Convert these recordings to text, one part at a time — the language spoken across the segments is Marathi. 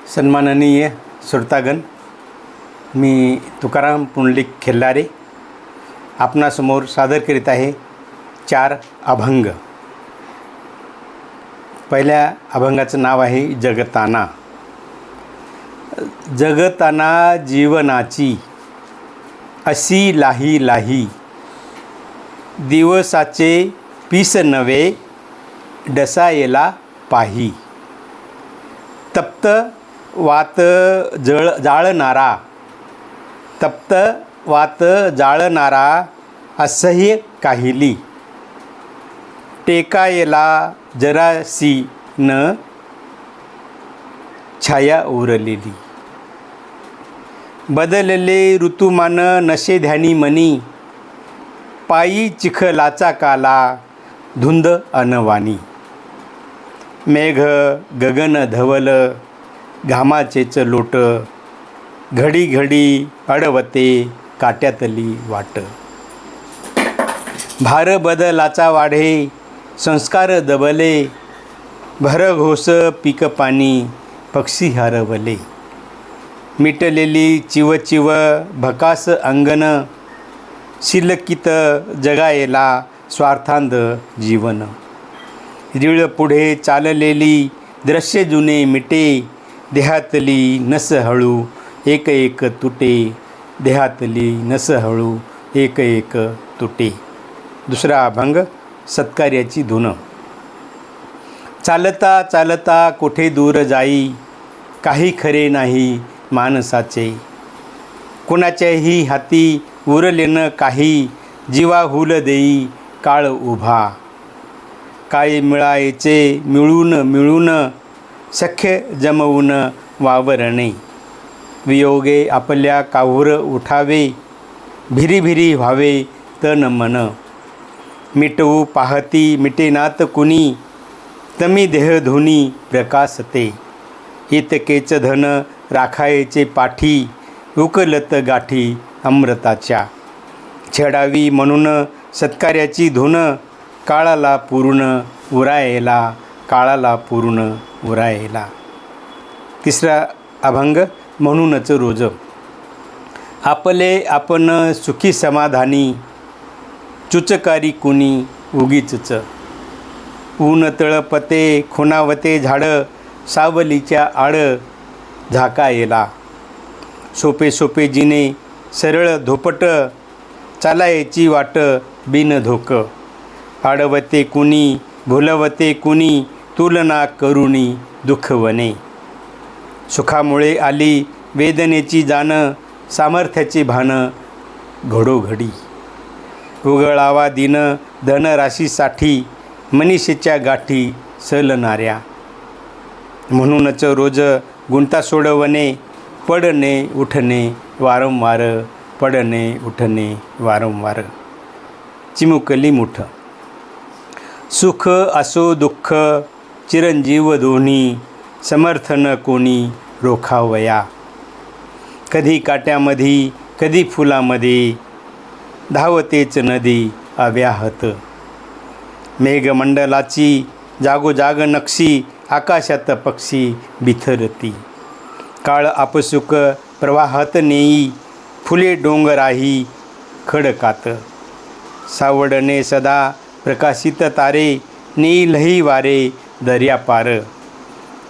सन्माननीय श्रोतागण, मी तुकाराम पुंडलिक खिल्लारे आपणासमोर सादर करीत आहे 4 अभंग। पहिल्या अभंगाचं नाव आहे जगताना। जगताना जीवनाची अशी लाही लाही, दिवसाचे पीस नवे डसायला पाही। तप्त वात जाळणारा, तप्त वात जाळणारा असह्य काहिली। टेकायला जरासी न छाया उरलेली। बदलले ऋतुमान नशे ध्यानी मनी, पायी चिखलाचा काला धुंद अनवानी। मेघ गगन धवल घामाचेच लोट, घडी घडी अडवते काट्यातली वाट। भार बदलाचा वाढे संस्कार दबले, भरघोस पीक पाणी पक्षी हरवले। मिटलेली चिवचिव भकास अंगण, शिलकित जगायला स्वार्थांध जीवन। रीळ पुढे चाललेली दृश्य जुने मिटे, देहातली नस हळू एक एक तुटे। देहातली नस हळू एक एक तुटे। दुसरा अभंग सत्कार्याची धून। चालता चालता कोठे दूर जाई, काही खरे नाही माणसाचे। कुणाच्याही हाती उरले न काही, जीवा हुल देई काळ उभा। काय मिळायचे मिळून मिळून, सख्य जमवून वावरणे। वियोगे आपल्या काहूर उठावे, भिरी भिरी व्हावे तन मन। मिटवू पाहती मिटेनात कुणी, तमी देहधुनी प्रकाशते। इतकेच धन राखायचे पाठी, उकलत गाठी अमृताच्या। छेडावी म्हणून सत्कार्याची धून, काळाला पूर्ण उरायला, काळाला पूर्ण उरायला। तिसरा अभंग म्हणूनच रोज। आपले आपण सुखी समाधानी, चुचकारी कुणी उगीचच। ऊन तळपते खुणावते झाड, सावलीच्या आड झाकायला। सोपे सोपे जिने सरळ धोपट, चालायची वाट बिन धोक। आडवते कुणी भुलवते कुणी, तुलना करुणी दुःखवने। सुखामुळे आली वेदनेची जाण, सामर्थ्याचे भान घडोघडी। उगळावा दिन धनराशीसाठी, मनीषेच्या गाठी सलणाऱ्या। म्हणूनच रोज गुंता सोडवणे, पडणे उठणे वारंवार। पडणे उठणे वारंवार। चिमुकली मुठ। सुख असो दुःख चिरंजीव दोन्ही, समर्थन कोणी रोखावया। कधी काट्यामधी कधी फुलामध्ये, धावतेच नदी अव्याहत। मेघमंडलाची जागोजाग नक्षी, आकाशात पक्षी बिथरती। काळ आपसुक प्रवाहात नेई, फुले डोंगराही खडकात। सावडणे सदा प्रकाशित तारे, नेई लही वारे दर्यापार।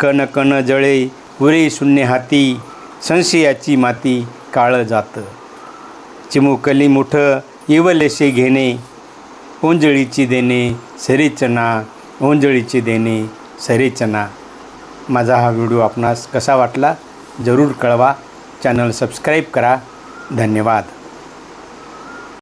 कण कण जळे उरे शून्य हाती, संशयाची माती काळ जात। चिमुकली मुठ इवलेशे घेणे, ओंजळीची देणे सरेचना। ओंजळीची देणे सरेचना। माझा हा व्हिडिओ आपणास कसा वाटला जरूर कळवा। चॅनल सबस्क्राईब करा। धन्यवाद।